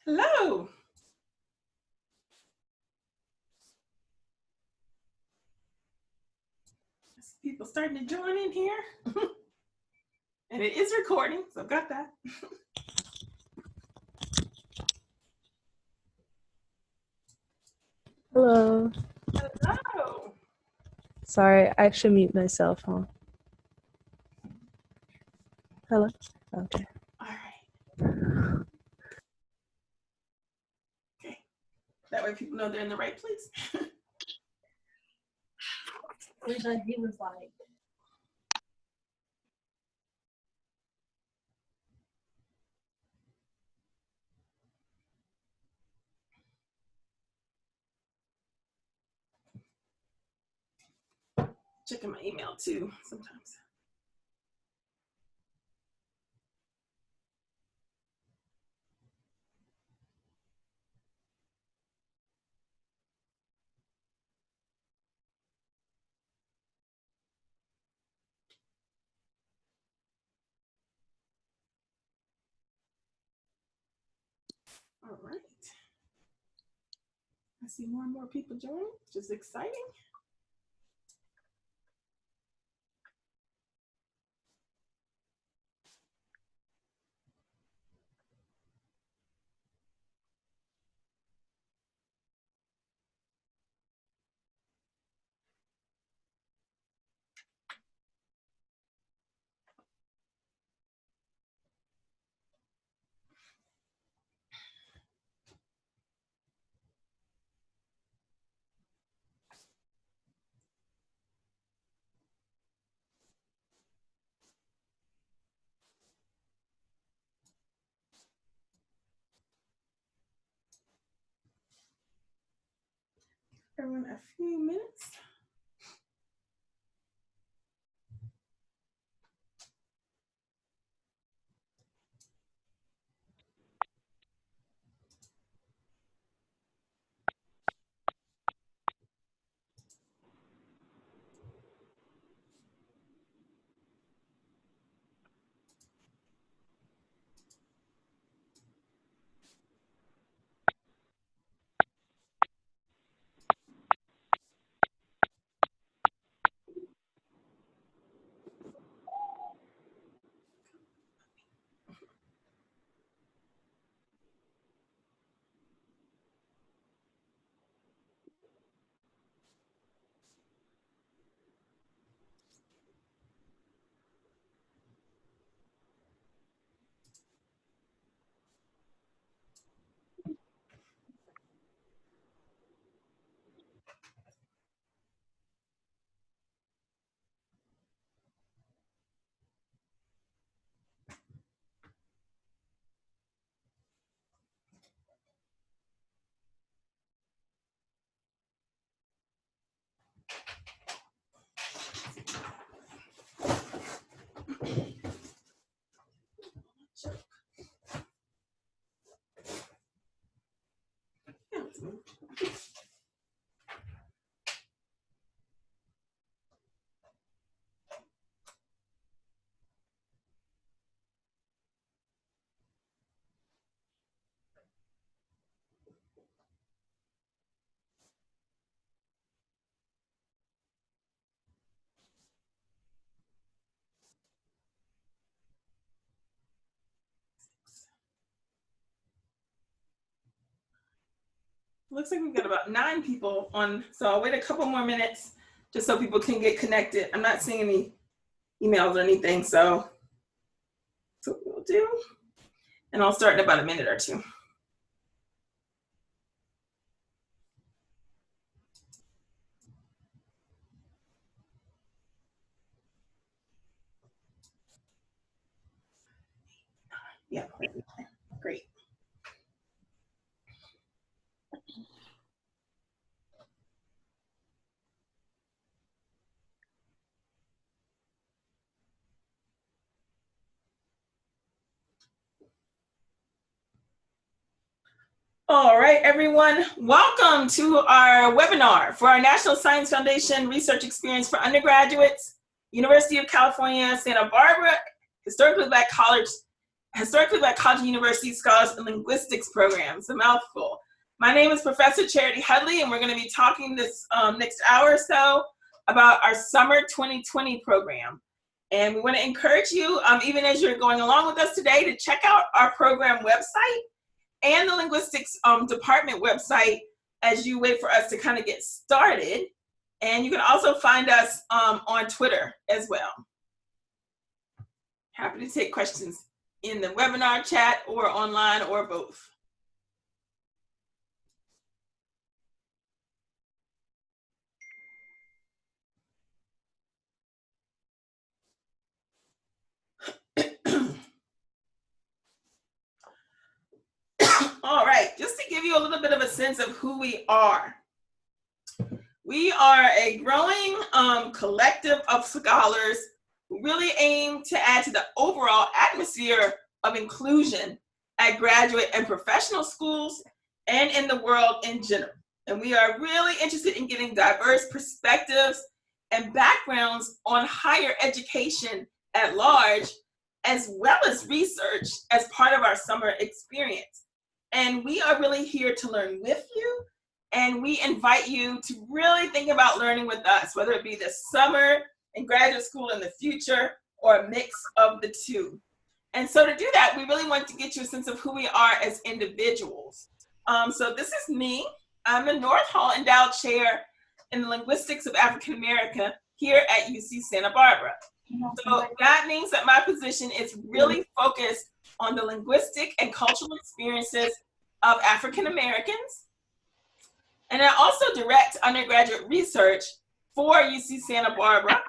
Hello. People starting to join in here. And it is recording, so got that. Hello. Hello. Sorry, I should mute myself, huh? Hello? Okay. All right. Okay. That way people know they're in the right place. He was like, Checking my email too sometimes. All right. I see more and more people joining, which is exciting. Everyone, a few minutes. Looks like we've got about 9 people on, so I'll wait a couple more minutes just so people can get connected. I'm not seeing any emails or anything, so that's what we'll do. And I'll start in about a minute or two. Yeah, great. All right, everyone, welcome to our webinar for our National Science Foundation Research Experience for Undergraduates, University of California, Santa Barbara, Historically Black College Historically Black College and University Scholars in Linguistics programs, a mouthful. My name is Professor Charity-Hudley, and we're going to be talking this next hour or so about our Summer 2020 program. And we want to encourage you, even as you're going along with us today, to check out our program website and the Linguistics department website as you wait for us to kind of get started. And you can also find us on Twitter as well. Happy to take questions in the webinar chat or online or both. All right, just to give you a little bit of a sense of who we are. We are a growing collective of scholars who really aim to add to the overall atmosphere of inclusion at graduate and professional schools and in the world in general. And we are really interested in getting diverse perspectives and backgrounds on higher education at large, as well as research as part of our summer experience. And we are really here to learn with you, and we invite you to really think about learning with us, whether it be this summer in graduate school in the future or a mix of the two. And so to do that, we really want to get you a sense of who we are as individuals. So this is me. I'm a North Hall Endowed Chair in the Linguistics of African America here at UC Santa Barbara. So that means that my position is really focused on the linguistic and cultural experiences of African Americans. And I also direct undergraduate research for UC Santa Barbara.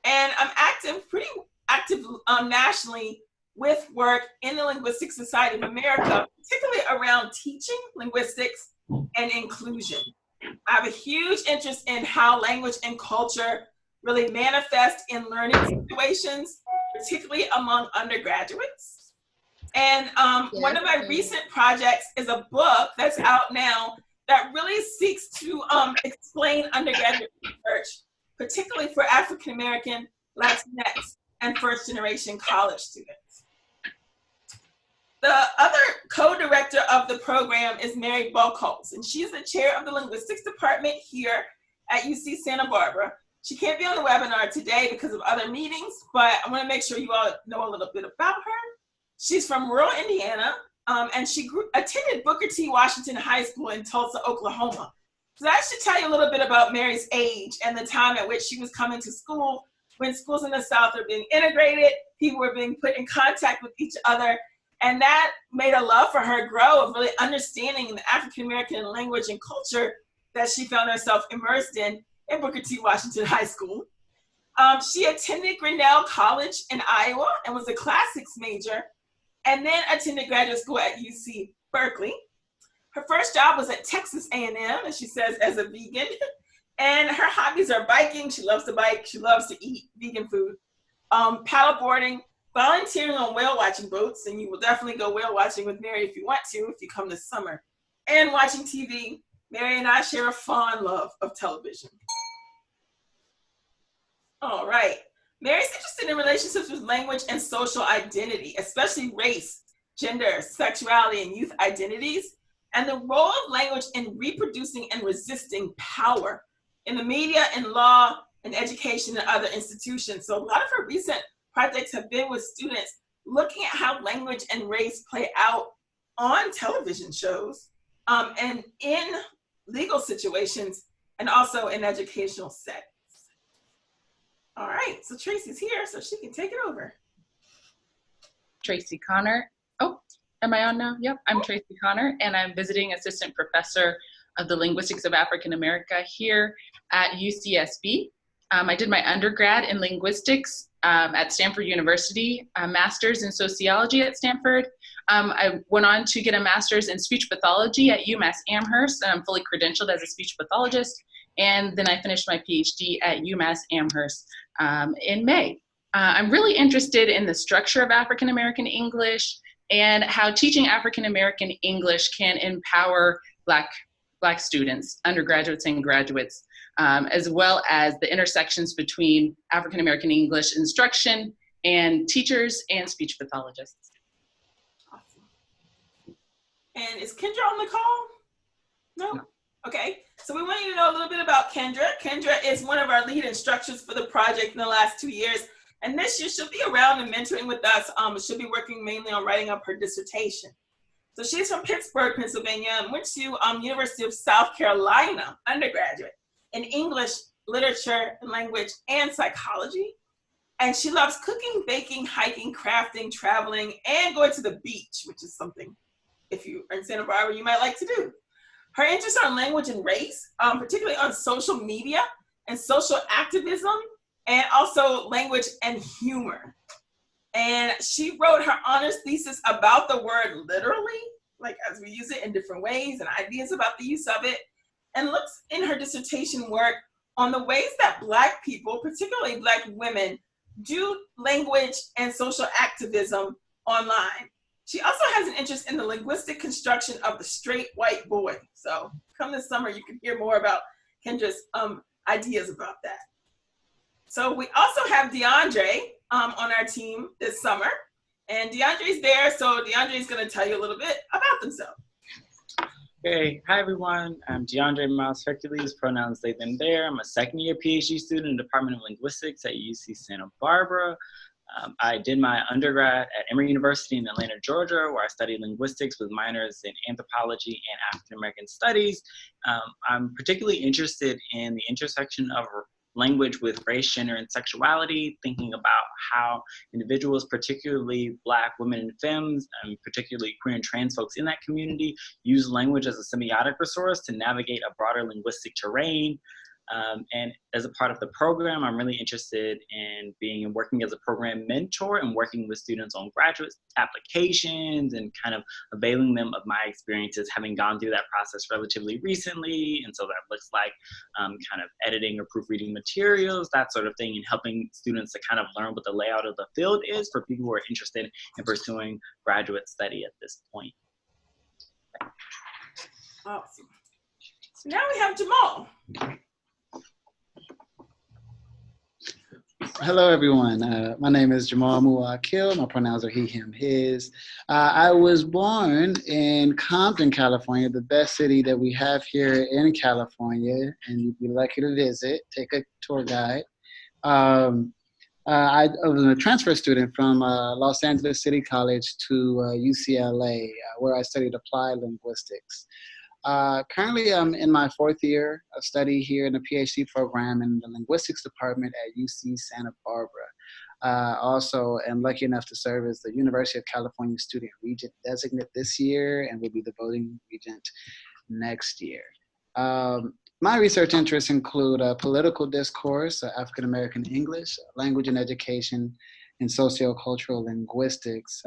And I'm pretty active nationally with work in the Linguistic Society of America, particularly around teaching linguistics and inclusion. I have a huge interest in how language and culture really manifest in learning situations, particularly among undergraduates. And one of my recent projects is a book that's out now that really seeks to explain undergraduate research, particularly for African American, Latinx, and first-generation college students. The other co-director of the program is Mary Buchholz, and she's the chair of the Linguistics department here at UC Santa Barbara. She can't be on the webinar today because of other meetings, but I want to make sure you all know a little bit about her. She's from rural Indiana, and she attended Booker T. Washington High School in Tulsa, Oklahoma. So that should tell you a little bit about Mary's age and the time at which she was coming to school, when schools in the South are being integrated, people were being put in contact with each other, and that made a love for her grow of really understanding the African American language and culture that she found herself immersed in Booker T. Washington High School. She attended Grinnell College in Iowa and was a classics major, and then attended graduate school at UC Berkeley. Her first job was at Texas A&M, as she says, as a vegan. And her hobbies are biking. She loves to bike. She loves to eat vegan food. Paddleboarding, volunteering on whale watching boats, and you will definitely go whale watching with Mary if you want to, if you come this summer. And watching TV. Mary and I share a fond love of television. All right. Mary's interested in relationships with language and social identity, especially race, gender, sexuality, and youth identities, and the role of language in reproducing and resisting power in the media, in law, in education, and other institutions. So a lot of her recent projects have been with students looking at how language and race play out on television shows and in legal situations, and also in educational settings. All right, so Tracy's here, so she can take it over. Tracy Connor. Oh, am I on now? Yep, I'm Tracy Connor, and I'm visiting assistant professor of the Linguistics of African America here at UCSB. I did my undergrad in linguistics at Stanford University, a master's in sociology at Stanford. I went on to get a master's in speech pathology at UMass Amherst, and I'm fully credentialed as a speech pathologist. And then I finished my PhD at UMass Amherst in May. I'm really interested in the structure of African American English and how teaching African American English can empower Black students, undergraduates and graduates, as well as the intersections between African American English instruction and teachers and speech pathologists. And is Kendra on the call? No? Okay. So we want you to know a little bit about Kendra. Kendra is one of our lead instructors for the project in the last 2 years. And this year she'll be around and mentoring with us. She'll be working mainly on writing up her dissertation. So she's from Pittsburgh, Pennsylvania, and went to University of South Carolina, undergraduate, in English, literature, language, and psychology. And she loves cooking, baking, hiking, crafting, traveling, and going to the beach, which is something, if you are in Santa Barbara, you might like to do. Her interests are in language and race, particularly on social media and social activism, and also language and humor. And she wrote her honors thesis about the word literally, like as we use it in different ways and ideas about the use of it, and looks in her dissertation work on the ways that Black people, particularly Black women, do language and social activism online. She also has an interest in the linguistic construction of the straight white boy. So come this summer, you can hear more about Kendra's ideas about that. So we also have DeAndre on our team this summer. And DeAndre's there, so DeAndre's gonna tell you a little bit about themselves. Hey, hi everyone. I'm DeAndre Miles Hercules, pronouns they, them, there. I'm a second-year PhD student in the Department of Linguistics at UC Santa Barbara. I did my undergrad at Emory University in Atlanta, Georgia, where I studied linguistics with minors in anthropology and African American studies. I'm particularly interested in the intersection of language with race, gender, and sexuality, thinking about how individuals, particularly Black women and femmes, and particularly queer and trans folks in that community, use language as a semiotic resource to navigate a broader linguistic terrain. And as a part of the program, I'm really interested in being and working as a program mentor and working with students on graduate applications and kind of availing them of my experiences, having gone through that process relatively recently. And so that looks like kind of editing or proofreading materials, that sort of thing, and helping students to kind of learn what the layout of the field is for people who are interested in pursuing graduate study at this point. Awesome. So now we have Jamal. Hello, everyone. My name is Jamal Muakil. My pronouns are he, him, his. I was born in Compton, California, the best city that we have here in California, and you'd be lucky to visit. Take a tour guide. I was a transfer student from Los Angeles City College to UCLA, where I studied applied linguistics. Currently, I'm in my 4th year of study here in the PhD program in the linguistics department at UC Santa Barbara. Also, am lucky enough to serve as the University of California Student Regent Designate this year and will be the voting regent next year. My research interests include political discourse, African American English, language and education, and sociocultural linguistics.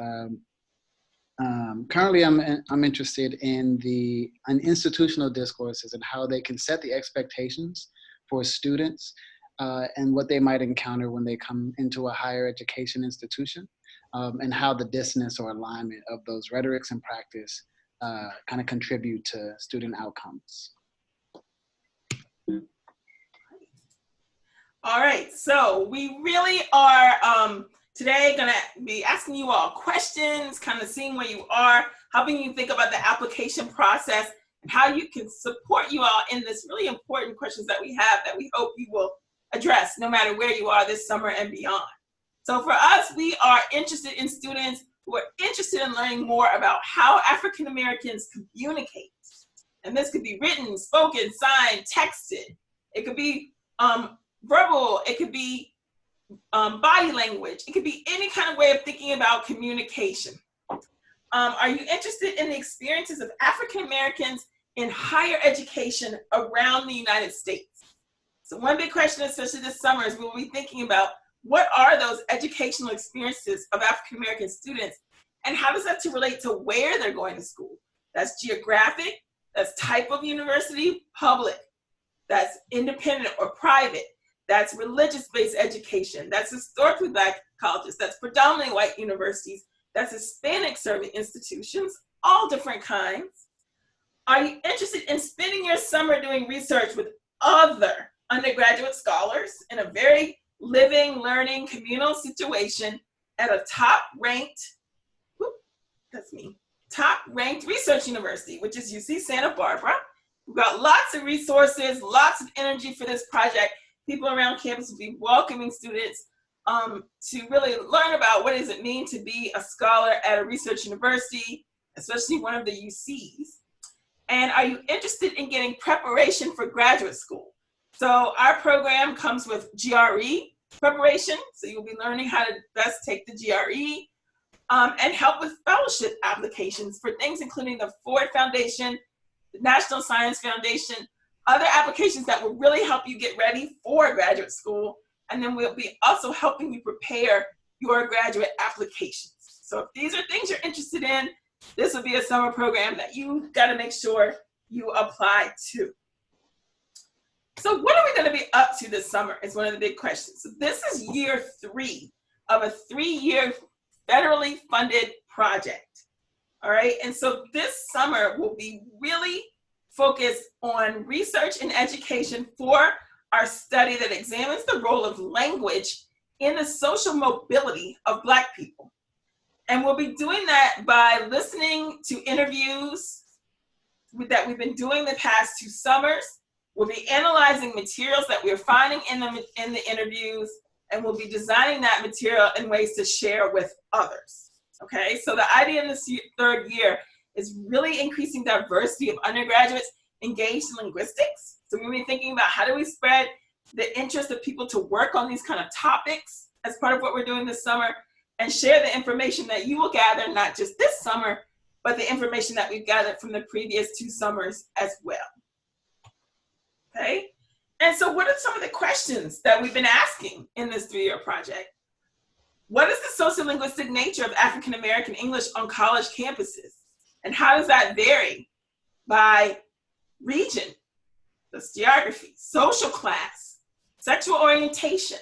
Currently, I'm interested in institutional discourses and how they can set the expectations for students and what they might encounter when they come into a higher education institution, and how the dissonance or alignment of those rhetorics and practice kind of contribute to student outcomes. All right, so we really are today gonna be asking you all questions, kind of seeing where you are, helping you think about the application process and how you can support you all in this really important questions that we have that we hope you will address no matter where you are this summer and beyond. So for us, we are interested in students who are interested in learning more about how African Americans communicate. And this could be written, spoken, signed, texted. It could be verbal, it could be body language. It could be any kind of way of thinking about communication. Are you interested in the experiences of African Americans in higher education around the United States? So one big question, especially this summer, is we'll be thinking about what are those educational experiences of African American students and how does that relate to where they're going to school? That's geographic, that's type of university, public, that's independent or private, that's religious-based education, that's historically Black colleges, that's predominantly white universities, that's Hispanic-serving institutions, all different kinds. Are you interested in spending your summer doing research with other undergraduate scholars in a very living, learning, communal situation at a top-ranked, that's me, top-ranked research university, which is UC Santa Barbara. We've got lots of resources, lots of energy for this project. People around campus will be welcoming students to really learn about what does it mean to be a scholar at a research university, especially one of the UCs. And are you interested in getting preparation for graduate school? So our program comes with GRE preparation, so you'll be learning how to best take the GRE, and help with fellowship applications for things including the Ford Foundation, the National Science Foundation, other applications that will really help you get ready for graduate school. And then we'll be also helping you prepare your graduate applications. So if these are things you're interested in, this will be a summer program that you gotta make sure you apply to. So what are we gonna be up to this summer is one of the big questions. So this is year 3 of a 3-year federally funded project, all right? And so this summer will be really focused on research and education for our study that examines the role of language in the social mobility of Black people. And we'll be doing that by listening to interviews that we've been doing the past 2 summers. We'll be analyzing materials that we're finding in the interviews, and we'll be designing that material in ways to share with others, okay? So the idea in this 3rd year is really increasing diversity of undergraduates engaged in linguistics. So we'll be thinking about how do we spread the interest of people to work on these kind of topics as part of what we're doing this summer, and share the information that you will gather, not just this summer, but the information that we've gathered from the previous 2 summers as well, okay? And so what are some of the questions that we've been asking in this 3-year project? What is the sociolinguistic nature of African American English on college campuses? And how does that vary by region, that's geography, social class, sexual orientation,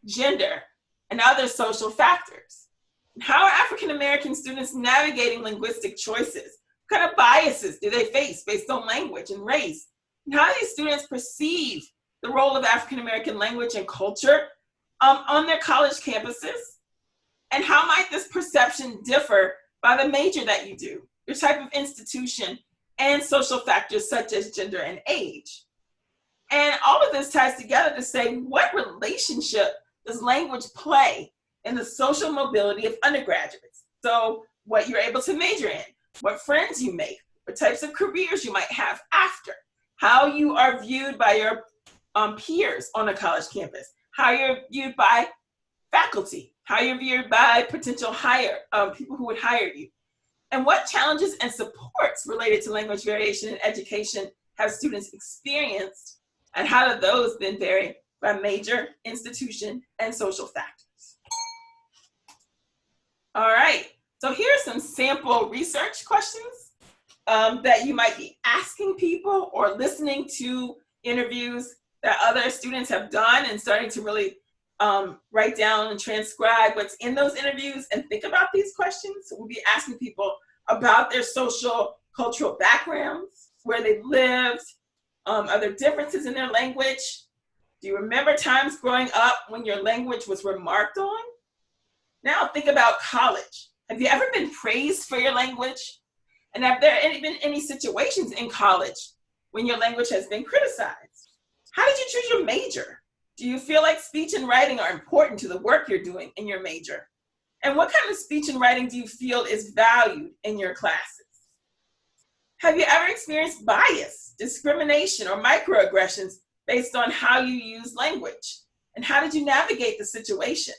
gender, and other social factors? And how are African American students navigating linguistic choices? What kind of biases do they face based on language and race? And how do these students perceive the role of African American language and culture on their college campuses? And how might this perception differ by the major that you do, your type of institution, and social factors such as gender and age? And all of this ties together to say, what relationship does language play in the social mobility of undergraduates? So what you're able to major in, what friends you make, what types of careers you might have after, how you are viewed by your peers on a college campus, how you're viewed by faculty, how you're viewed by potential people who would hire you, and what challenges and supports related to language variation in education have students experienced, and how do those then vary by major, institution, and social factors? All right, so here are some sample research questions that you might be asking people or listening to interviews that other students have done and starting to really write down and transcribe what's in those interviews and think about these questions. So we'll be asking people about their social, cultural backgrounds, where they lived, are there differences in their language? Do you remember times growing up when your language was remarked on? Now think about college. Have you ever been praised for your language? And have there been any situations in college when your language has been criticized? How did you choose your major? Do you feel like speech and writing are important to the work you're doing in your major? And what kind of speech and writing do you feel is valued in your classes? Have you ever experienced bias, discrimination, or microaggressions based on how you use language? And how did you navigate the situation?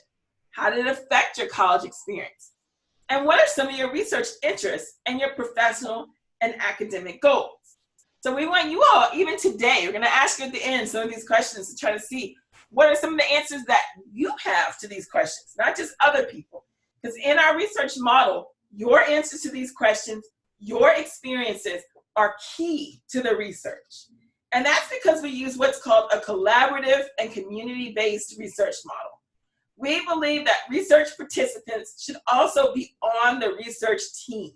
How did it affect your college experience? And what are some of your research interests and your professional and academic goals? So we want you all, even today, we're gonna ask you at the end some of these questions to try to see what are some of the answers that you have to these questions, not just other people. Because in our research model, your answers to these questions, your experiences are key to the research. And that's because we use what's called a collaborative and community-based research model. We believe that research participants should also be on the research team.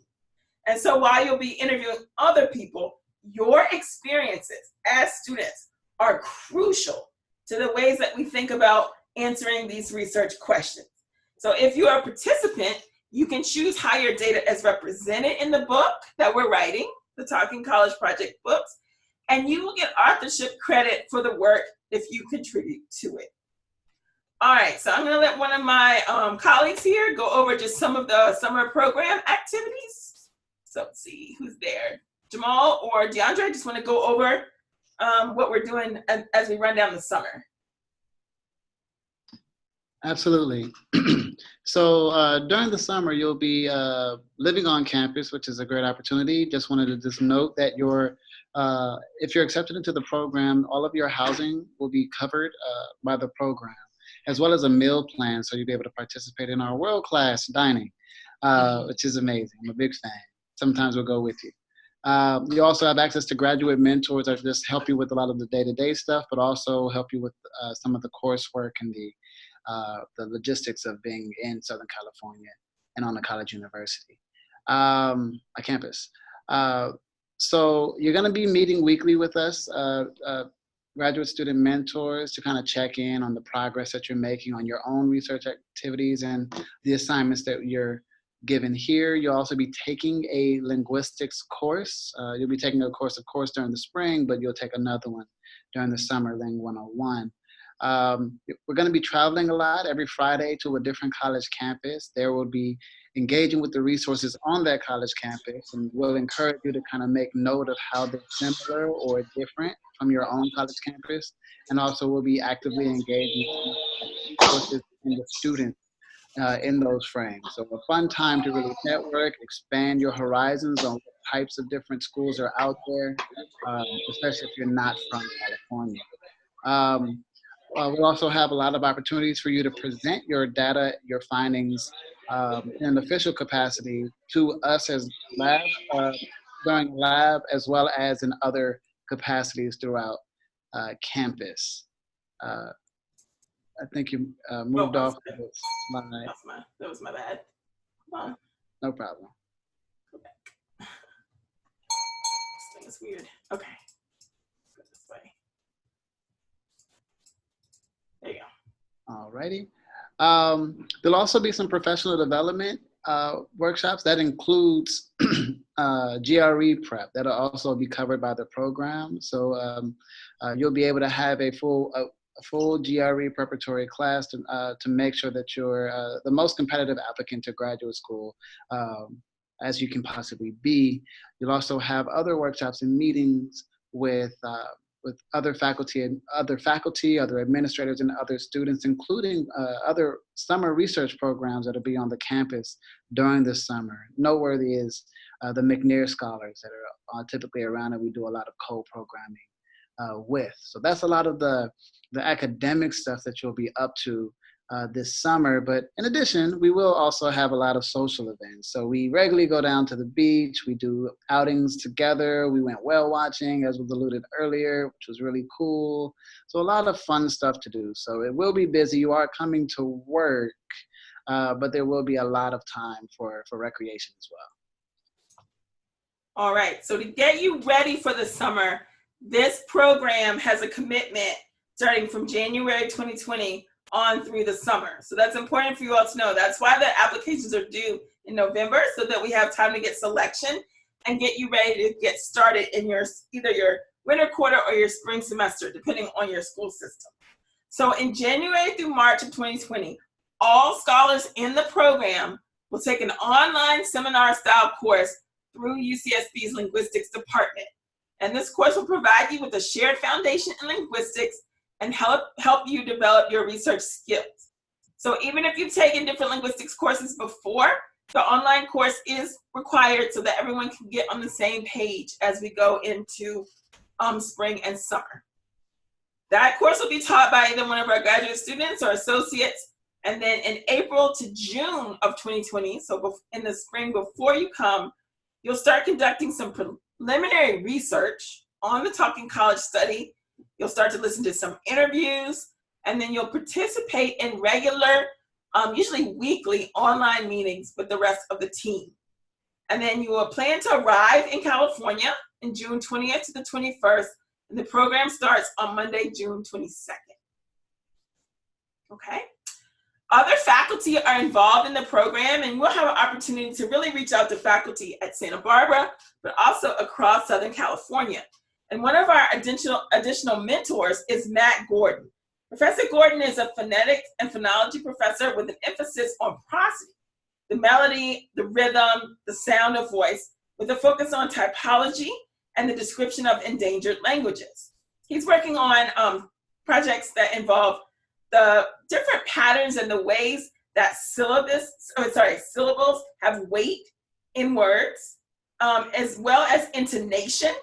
And so while you'll be interviewing other people, your experiences as students are crucial to the ways that we think about answering these research questions. So if you are a participant, You can choose how your data is represented in the book that we're writing, the Talking College Project books, and you will get authorship credit for the work if you contribute to it. All right, so I'm gonna let one of my colleagues here go over just some of the summer program activities. So let's see who's there. Jamal or DeAndre, just wanna go over what we're doing as we run down the summer. Absolutely. So during the summer, you'll be living on campus, which is a great opportunity. Just wanted to just note that if you're accepted into the program, all of your housing will be covered by the program, as well as a meal plan, so you'll be able to participate in our world-class dining, which is amazing. I'm a big fan. Sometimes we'll go with you. You also have access to graduate mentors that just help you with a lot of the day-to-day stuff, but also help you with some of the coursework and the logistics of being in Southern California and on a college university, a campus. So you're going to be meeting weekly with us, graduate student mentors, to kind of check in on the progress that you're making on your own research activities and the assignments that you're given here. You'll also be taking a linguistics course. You'll be taking a course, of course, during the spring, but you'll take another one during the summer, Ling 101. We're going to be traveling a lot every Friday to a different college campus. There will be engaging with the resources on that college campus, and we'll encourage you to kind of make note of how they're similar or different from your own college campus. And also we'll be actively engaging with resources and the students in those frames. So a fun time to really network, expand your horizons on what types of different schools are out there, especially if you're not from California. We'll also have a lot of opportunities for you to present your data, your findings in an official capacity to us as lab, during lab, as well as in other capacities throughout campus. I think you moved off the slide. That was my bad. Come on. No problem. Go back. This thing is weird. Okay. Let's go this way. There you go. Alrighty. There'll also be some professional development workshops. That includes GRE prep. That'll also be covered by the program. So you'll be able to have a full GRE preparatory class to make sure that you're the most competitive applicant to graduate school as you can possibly be. You'll also have other workshops and meetings with other faculty, other administrators, and other students, including other summer research programs that'll be on the campus during the summer. Noteworthy is the McNair Scholars that are typically around, and we do a lot of co-programming with. So that's a lot of the academic stuff that you'll be up to this summer. But in addition, we will also have a lot of social events. So we regularly go down to the beach. We do outings together. We went whale watching, as was alluded earlier, which was really cool. So a lot of fun stuff to do. So it will be busy. You are coming to work, but there will be a lot of time for recreation as well. All right, so to get you ready for the summer, this program has a commitment starting from January 2020 on through the summer. So that's important for you all to know. That's why the applications are due in November, so that we have time to get selection and get you ready to get started in either your winter quarter or your spring semester, depending on your school system. So in January through March of 2020, all scholars in the program will take an online seminar style course through UCSB's Linguistics department. And this course will provide you with a shared foundation in linguistics and help you develop your research skills. So even if you've taken different linguistics courses before, the online course is required so that everyone can get on the same page as we go into spring and summer. That course will be taught by either one of our graduate students or associates. And then in April to June of 2020, so in the spring before you come, you'll start conducting some preliminary research on the Talking College study. You'll start to listen to some interviews, and then you'll participate in regular, usually weekly online meetings with the rest of the team. And then you will plan to arrive in California in June 20th to the 21st, and the program starts on Monday, June 22nd. Okay? Other faculty are involved in the program, and we'll have an opportunity to really reach out to faculty at Santa Barbara, but also across Southern California. And one of our additional mentors is Matt Gordon. Professor Gordon is a phonetics and phonology professor with an emphasis on prosody, the melody, the rhythm, the sound of voice, with a focus on typology and the description of endangered languages. He's working on projects that involve the different patterns and the ways that syllables have weight in words, as well as intonation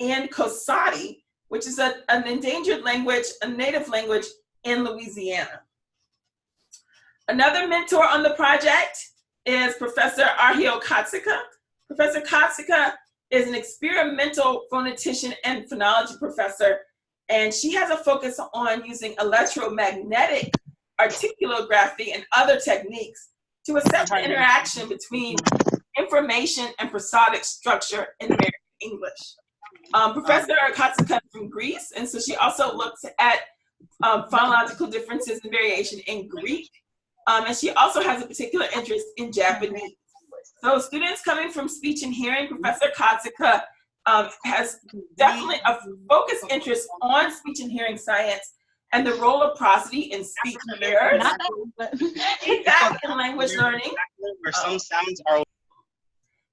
and Cosati, which is an endangered language, a native language in Louisiana. Another mentor on the project is Professor REU. Professor Katsika is an experimental phonetician and phonology professor, and she has a focus on using electromagnetic articulography and other techniques to assess the interaction between information and prosodic structure in American English. Professor Katsika is from Greece, and so she also looks at phonological differences and variation in Greek, and she also has a particular interest in Japanese. So students coming from speech and hearing, Professor Katsika has definitely a focused interest on speech and hearing science and the role of prosody in speech errors, feedback in language learning, where some sounds are,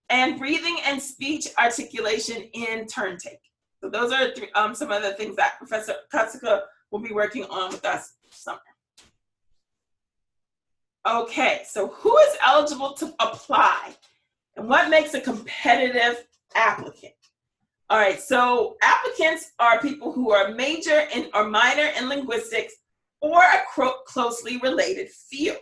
and breathing and speech articulation in turn take. So those are some of the things that Professor Katsika will be working on with us this summer. Okay, so who is eligible to apply and what makes a competitive applicant? All right, so applicants are people who are major in or minor in linguistics or a closely related field.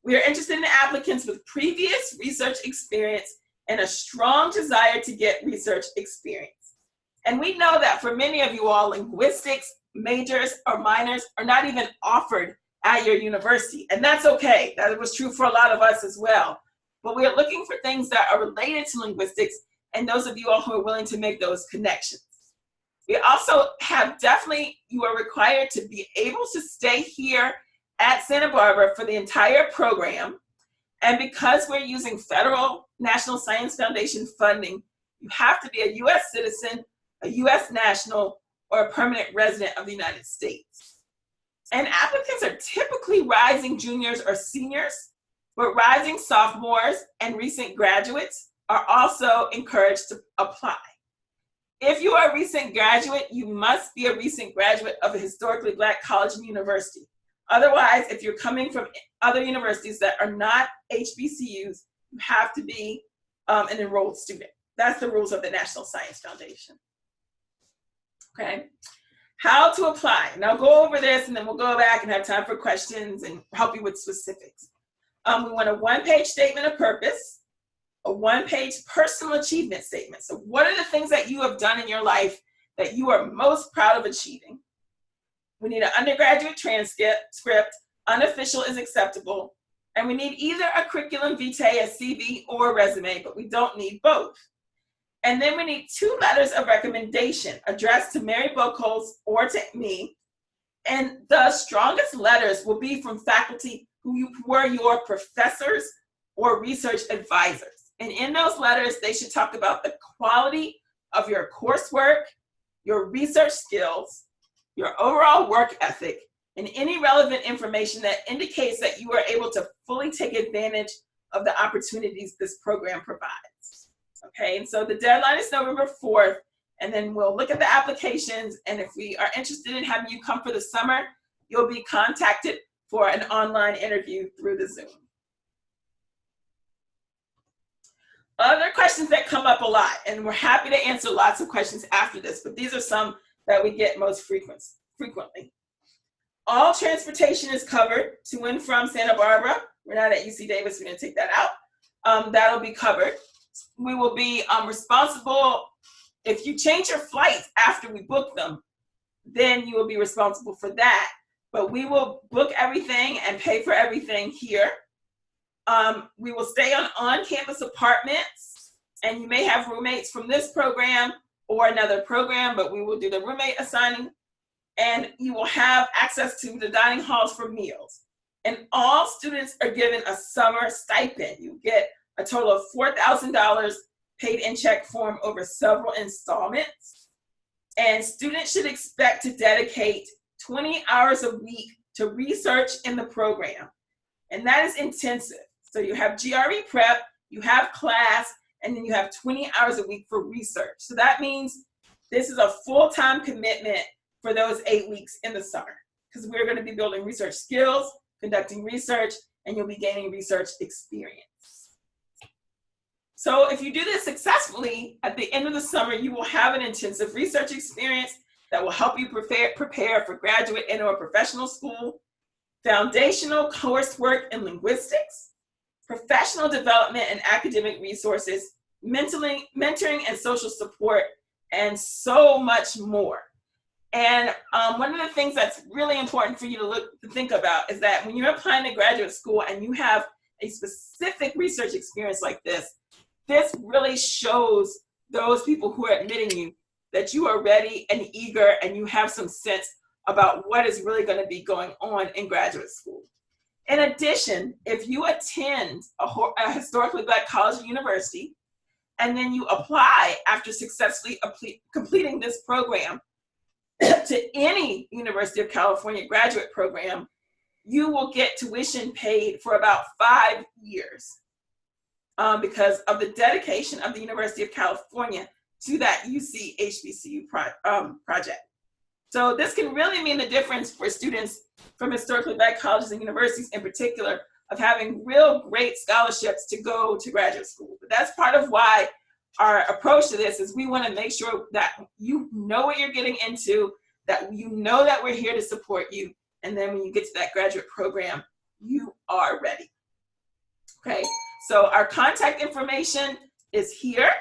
We are interested in applicants with previous research experience and a strong desire to get research experience. And we know that for many of you all, linguistics majors or minors are not even offered at your university, and that's okay. That was true for a lot of us as well. But we are looking for things that are related to linguistics, and those of you all who are willing to make those connections. We also have you are required to be able to stay here at Santa Barbara for the entire program. And because we're using federal National Science Foundation funding, you have to be a US citizen, a US national, or a permanent resident of the United States. And applicants are typically rising juniors or seniors, but rising sophomores and recent graduates are also encouraged to apply. If you are a recent graduate, you must be a recent graduate of a historically Black college and university. Otherwise, if you're coming from other universities that are not HBCUs, you have to be an enrolled student. That's the rules of the National Science Foundation. Okay, how to apply. And I'll go over this and then we'll go back and have time for questions and help you with specifics. We want a one-page statement of purpose, a one-page personal achievement statement. So what are the things that you have done in your life that you are most proud of achieving? We need an undergraduate transcript, unofficial is acceptable, and we need either a curriculum vitae, a CV, or a resume, but we don't need both. And then we need 2 letters of recommendation addressed to Mary Bocoles or to me, and the strongest letters will be from faculty who were your professors or research advisors. And in those letters, they should talk about the quality of your coursework, your research skills, your overall work ethic, and any relevant information that indicates that you are able to fully take advantage of the opportunities this program provides. Okay, and so the deadline is November 4th, and then we'll look at the applications, and if we are interested in having you come for the summer, you'll be contacted for an online interview through the Zoom. Other questions that come up a lot, and we're happy to answer lots of questions after this, but these are some that we get most frequently. All transportation is covered to and from Santa Barbara. We're not at UC Davis, we're gonna take that out. That'll be covered. We will be responsible, if you change your flights after we book them, then you will be responsible for that. But we will book everything and pay for everything here. We will stay on on-campus apartments, and you may have roommates from this program or another program, but we will do the roommate assigning, and you will have access to the dining halls for meals. And all students are given a summer stipend. You get a total of $4,000 paid in check form over several installments. And students should expect to dedicate 20 hours a week to research in the program. And that is intensive. So you have GRE prep, you have class, and then you have 20 hours a week for research. So that means this is a full-time commitment for those 8 weeks in the summer, because we're going to be building research skills, conducting research, and you'll be gaining research experience. So if you do this successfully, at the end of the summer, you will have an intensive research experience that will help you prepare for graduate and/or professional school, foundational coursework in linguistics, professional development and academic resources, mentoring and social support, and so much more. And one of the things that's really important for you to think about is that when you're applying to graduate school and you have a specific research experience like this really shows those people who are admitting you that you are ready and eager and you have some sense about what is really going to be going on in graduate school. In addition, if you attend a historically Black college or university, and then you apply after successfully completing this program to any University of California graduate program, you will get tuition paid for about 5 years because of the dedication of the University of California to that UC-HBCU project. So this can really mean the difference for students from historically Black colleges and universities in particular of having real great scholarships to go to graduate school. But that's part of why our approach to this is we want to make sure that you know what you're getting into, that you know that we're here to support you, and then when you get to that graduate program, you are ready. Okay, so our contact information is here.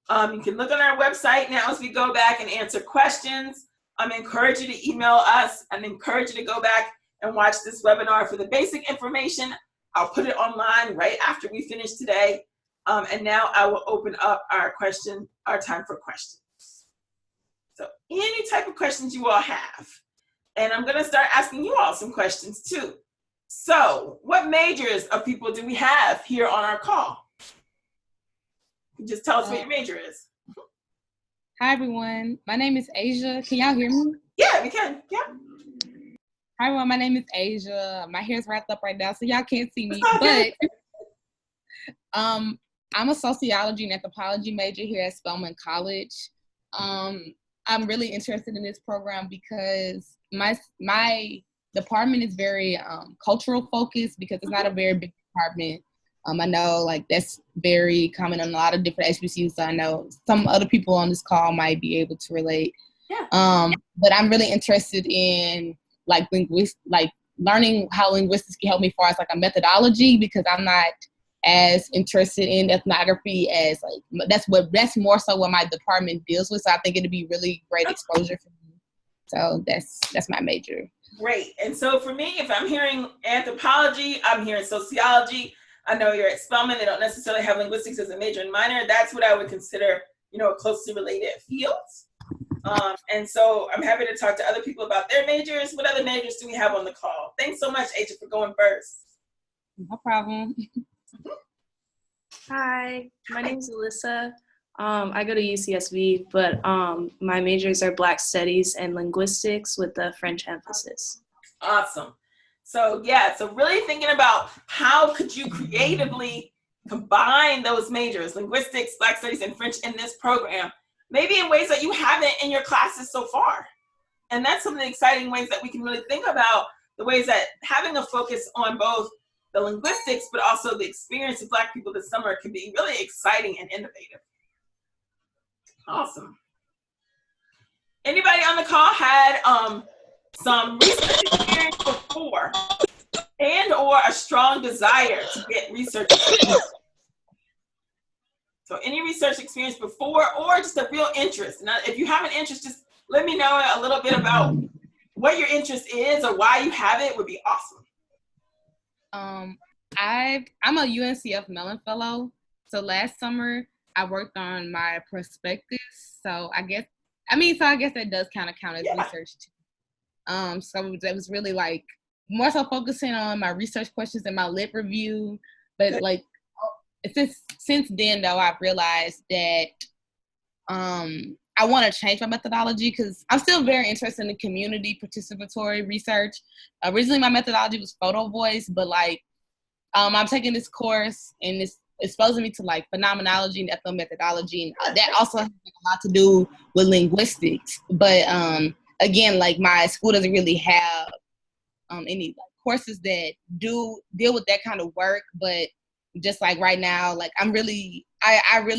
You can look on our website now as we go back and answer questions. I encourage you to email us and encourage you to go back and watch this webinar for the basic information. I'll put it online right after we finish today. And now I will open up our time for questions. So any type of questions you all have. And I'm gonna start asking you all some questions too. So what majors of people do we have here on our call? Just tell us what your major is. Hi everyone, my name is Asia. Can y'all hear me? Yeah, we can, yeah. Hi everyone, my name is Asia. My hair's wrapped up right now, so y'all can't see me, Okay. but I'm a sociology and anthropology major here at Spelman College. I'm really interested in this program because my department is very cultural focused because it's not a very big department. I know like that's very common in a lot of different HBCUs, so I know some other people on this call might be able to relate. Yeah. But I'm really interested in like learning how linguistics can help me as far as like a methodology, because I'm not as interested in ethnography as like that's more so what my department deals with. So I think it'd be really great exposure for me. So that's my major. Great. And so for me, if I'm hearing anthropology, I'm hearing sociology. I know you're at Spelman, they don't necessarily have linguistics as a major and minor. That's what I would consider, a closely related field. And so I'm happy to talk to other people about their majors. What other majors do we have on the call? Thanks so much, Aja, for going first. No problem. Hi, my name's Alyssa. I go to UCSB, but my majors are Black Studies and Linguistics with a French emphasis. Awesome. So yeah, so really thinking about how could you creatively combine those majors, linguistics, Black Studies, and French in this program, maybe in ways that you haven't in your classes so far. And that's some of the exciting ways that we can really think about the ways that having a focus on both the linguistics, but also the experience of Black people this summer can be really exciting and innovative. Awesome. Anybody on the call had some research experience before and or a strong desire to get research experience? So any research experience before or just a real interest. Now, if you have an interest, just let me know a little bit about what your interest is or why you have it would be awesome. I'm a UNCF Mellon Fellow. So last summer I worked on my prospectus. So I guess that does kind of count as research too. So that was really like more so focusing on my research questions and my lit review. But like since then though, I've realized that I want to change my methodology because I'm still very interested in the community participatory research. Originally my methodology was photo voice, but like I'm taking this course and it's exposing me to like phenomenology and ethnomethodology, and that also has a lot to do with linguistics. But again, like my school doesn't really have any like courses that do deal with that kind of work. But just like right now, like I really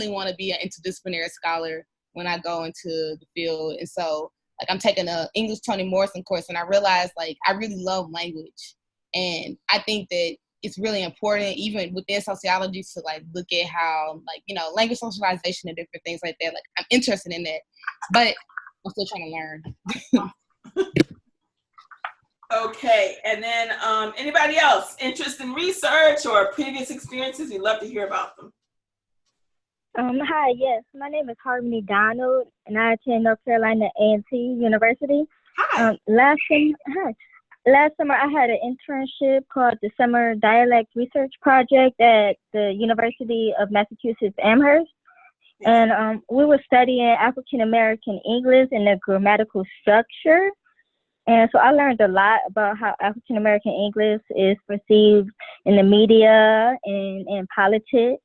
want to be an interdisciplinary scholar when I go into the field. And so like I'm taking a English Toni Morrison course, and I realized like I really love language, and I think that it's really important even within sociology to like look at how like, you know, language socialization and different things like that. Like I'm interested in that, but I'm still trying to learn. Okay, and then anybody else interest in research or previous experiences? We'd love to hear about them. Hi, yes, my name is Harmony Donald, and I attend North Carolina A&T University. Hi. Last summer, I had an internship called the Summer Dialect Research Project at the University of Massachusetts Amherst, and we were studying African American English and the grammatical structure. And so I learned a lot about how African American English is perceived in the media and in politics.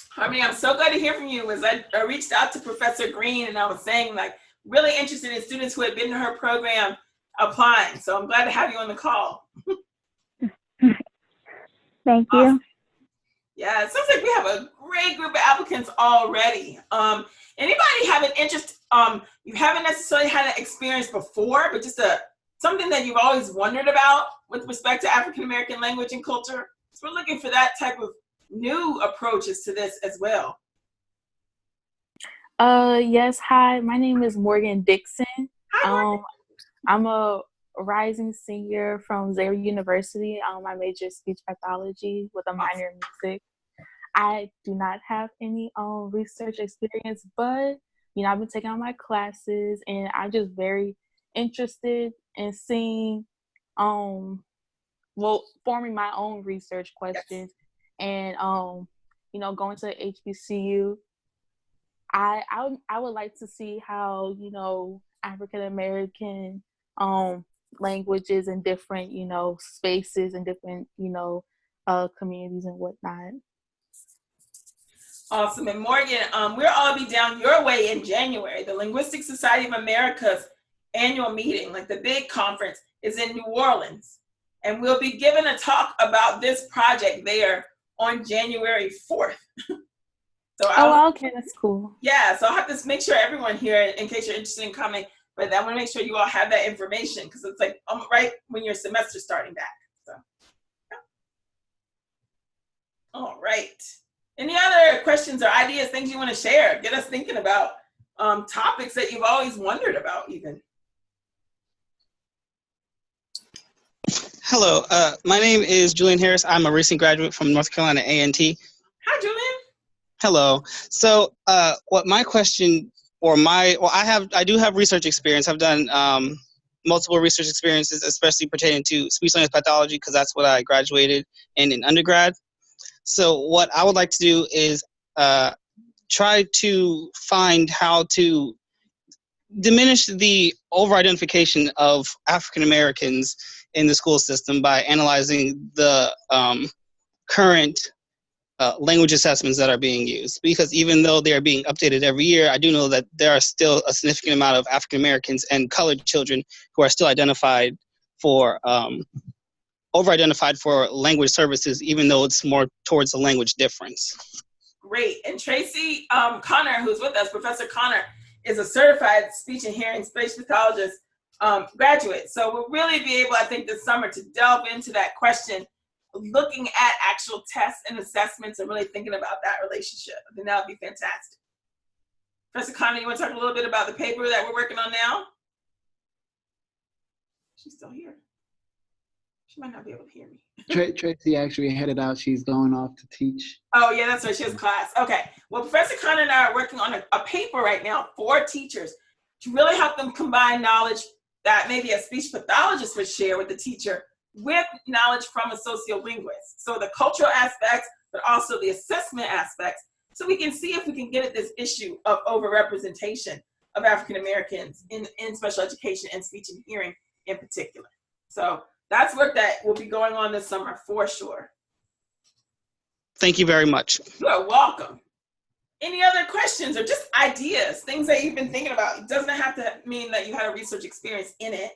Harmony, I'm so glad to hear from you. As I reached out to Professor Green, and I was saying like really interested in students who had been in her program applying. So I'm glad to have you on the call. Thank you. Awesome. Yeah, it sounds like we have a great group of applicants already. Anybody have an interest? You haven't necessarily had an experience before, but just something that you've always wondered about with respect to African American language and culture. So we're looking for that type of new approaches to this as well. Yes, hi, my name is Morgan Dixon. Hi, Morgan. I'm a rising senior from Xavier University. I major in speech pathology with a minor in music. I do not have any research experience, but you know, I've been taking all my classes, and I'm just very interested in seeing forming my own research questions. And you know, going to HBCU, I would like to see how, you know, African American languages in different, you know, spaces and different, you know, communities and whatnot. Awesome. And Morgan, we'll all be down your way in January. The Linguistic Society of America's annual meeting, like the big conference, is in New Orleans. And we'll be giving a talk about this project there on January 4th. Okay, that's cool. Yeah, so I'll have to make sure everyone here, in case you're interested in coming, but I want to make sure you all have that information because it's like right when your semester's starting back. So, yeah. All right. Any other questions or ideas, things you want to share? Get us thinking about topics that you've always wondered about even. Hello, my name is Julian Harris. I'm a recent graduate from North Carolina A&T. Hi, Julian. Hello. So, what my question, I do have research experience. I've done multiple research experiences, especially pertaining to speech language pathology, because that's what I graduated in undergrad. So, what I would like to do is try to find how to diminish the over-identification of African Americans in the school system by analyzing the current language assessments that are being used. Because even though they are being updated every year, I do know that there are still a significant amount of African Americans and colored children who are still identified for over-identified for language services, even though it's more towards a language difference. Great. And Tracy Connor, who's with us, Professor Connor, is a certified speech and hearing speech pathologist graduate. So we'll really be able, I think, this summer to delve into that question, looking at actual tests and assessments and really thinking about that relationship. I think that would be fantastic. Professor Connor, you want to talk a little bit about the paper that we're working on now? She's still here. She might not be able to hear me. Tracy actually headed out. She's going off to teach. Oh, yeah, that's right. She has class. Okay. Well, Professor Connor and I are working on a paper right now for teachers to really help them combine knowledge that maybe a speech pathologist would share with the teacher with knowledge from a sociolinguist. So the cultural aspects, but also the assessment aspects, so we can see if we can get at this issue of overrepresentation of African Americans in special education and speech and hearing in particular. So that's work that will be going on this summer for sure. Thank you very much. You are welcome. Any other questions or just ideas, things that you've been thinking about? It doesn't have to mean that you had a research experience in it.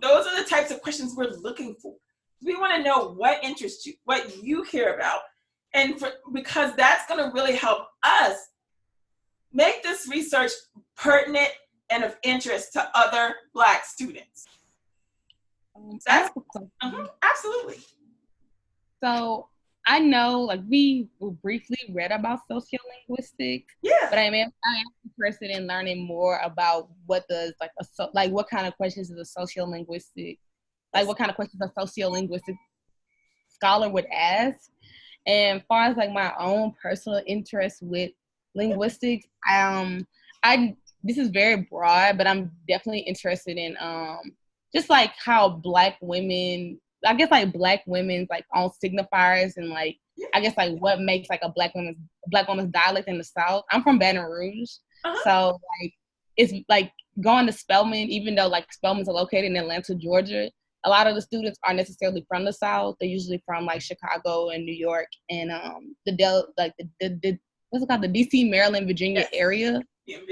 Those are the types of questions we're looking for. We want to know what interests you, what you care about, and because that's going to really help us make this research pertinent and of interest to other Black students. That's absolutely. So I know, like, we briefly read about sociolinguistics. Yeah. But I am interested in learning more about what does what kind of questions is a sociolinguistic, like what kind of questions a sociolinguistic scholar would ask. And as far as like my own personal interest with linguistics, this is very broad, but I'm definitely interested in just like how Black women, I guess like Black women's like own signifiers and like I guess like what makes like a Black woman's dialect in the South. I'm from Baton Rouge, so like it's like going to Spelman, even though like Spelman's located in Atlanta, Georgia. A lot of the students aren't necessarily from the South. They're usually from like Chicago and New York and the what's it called, the DC, Maryland, Virginia area.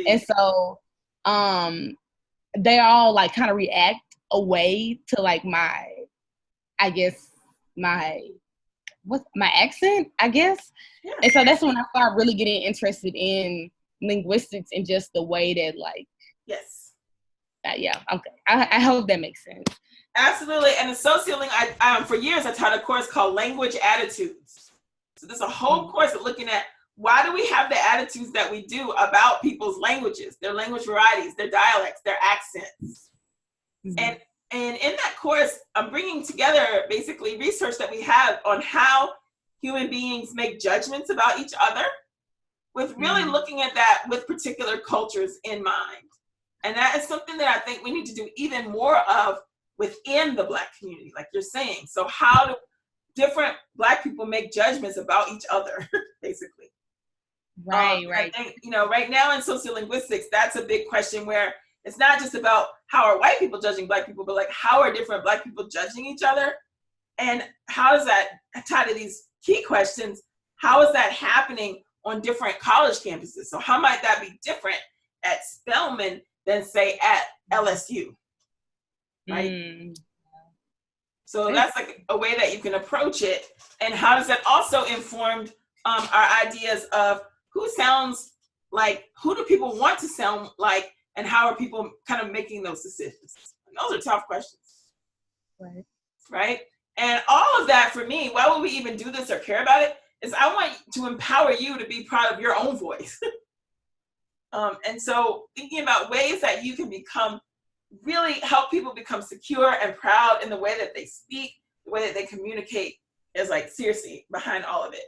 And so they all like kind of react away to like my accent, I guess. Yeah. And so that's when I started really getting interested in linguistics and just the way that like, okay. I hope that makes sense. Absolutely. And the sociolinguistics, for years I taught a course called Language Attitudes. So there's a whole course of looking at why do we have the attitudes that we do about people's languages, their language varieties, their dialects, their accents. And in that course, I'm bringing together basically research that we have on how human beings make judgments about each other, with really looking at that with particular cultures in mind. And that is something that I think we need to do even more of within the Black community, like you're saying. So how do different Black people make judgments about each other, basically? Right. I think, right now in sociolinguistics, that's a big question where it's not just about how are white people judging Black people, but like how are different Black people judging each other? And how does that tie to these key questions? How is that happening on different college campuses? So how might that be different at Spelman than say at LSU, right? So that's like a way that you can approach it. And how does that also inform our ideas of who sounds like, who do people want to sound like, and how are people kind of making those decisions? And those are tough questions. Right? And all of that for me, why would we even do this or care about it, is I want to empower you to be proud of your own voice. And so thinking about ways that you can really help people become secure and proud in the way that they speak, the way that they communicate is like seriously behind all of it.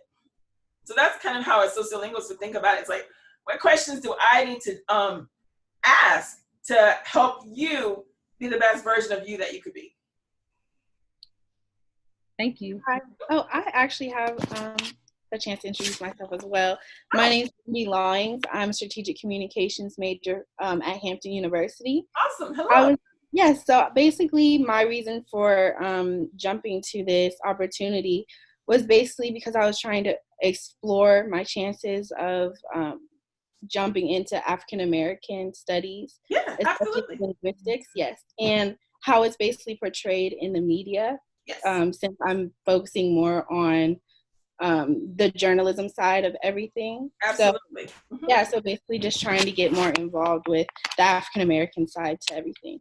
So that's kind of how a sociolinguist would think about it. It's like, what questions do I need to ask to help you be the best version of you that you could be? Thank you. I actually have a chance to introduce myself as well. My name is Cindy Lawings. I'm a strategic communications major at Hampton University. Awesome. Hello. So basically my reason for jumping to this opportunity was basically because I was trying to explore my chances of jumping into African American studies, absolutely. Linguistics, and how it's basically portrayed in the media. Since I'm focusing more on the journalism side of everything. Absolutely. So basically just trying to get more involved with the African American side to everything.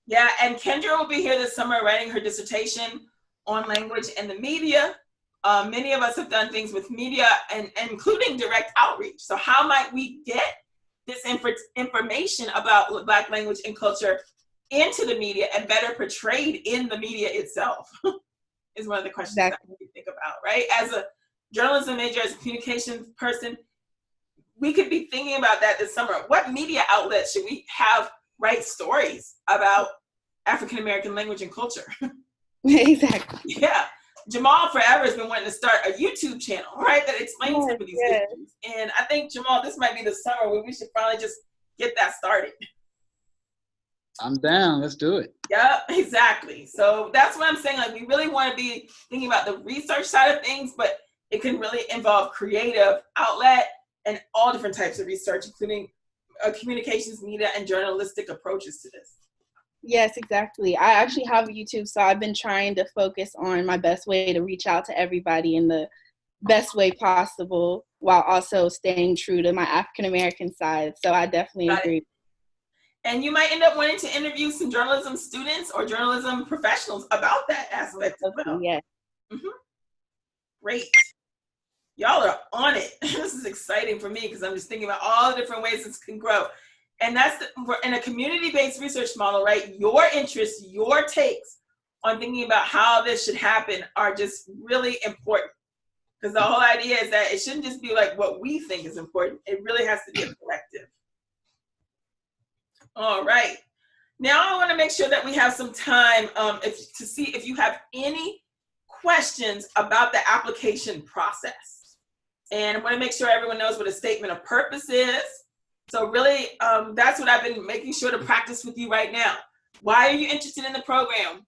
Yeah, and Kendra will be here this summer writing her dissertation on language and the media. Many of us have done things with media and including direct outreach. So how might we get this information about Black language and culture into the media and better portrayed in the media itself? Is one of the questions that we think about, right? As a journalism major, as a communications person, we could be thinking about that this summer. What media outlets should we have write stories about African American language and culture. Exactly. Yeah. Jamal forever has been wanting to start a YouTube channel, right? That explains some of these issues. And I think, Jamal, this might be the summer where we should finally just get that started. I'm down. Let's do it. Yeah, exactly. So that's what I'm saying. Like, we really want to be thinking about the research side of things, but it can really involve creative outlet and all different types of research, including communications, media, and journalistic approaches to this. Yes, exactly. I actually have YouTube, so I've been trying to focus on my best way to reach out to everybody in the best way possible while also staying true to my African American side. So I definitely agree. And you might end up wanting to interview some journalism students or journalism professionals about that aspect as well. Yes. Mm-hmm. Great. Y'all are on it. This is exciting for me because I'm just thinking about all the different ways this can grow. And that's in a community-based research model, right? Your interests, your takes on thinking about how this should happen are just really important. Because the whole idea is that it shouldn't just be like what we think is important. It really has to be a collective. All right. Now I want to make sure that we have some time to see if you have any questions about the application process. And I want to make sure everyone knows what a statement of purpose is. So really, that's what I've been making sure to practice with you right now. Why are you interested in the program?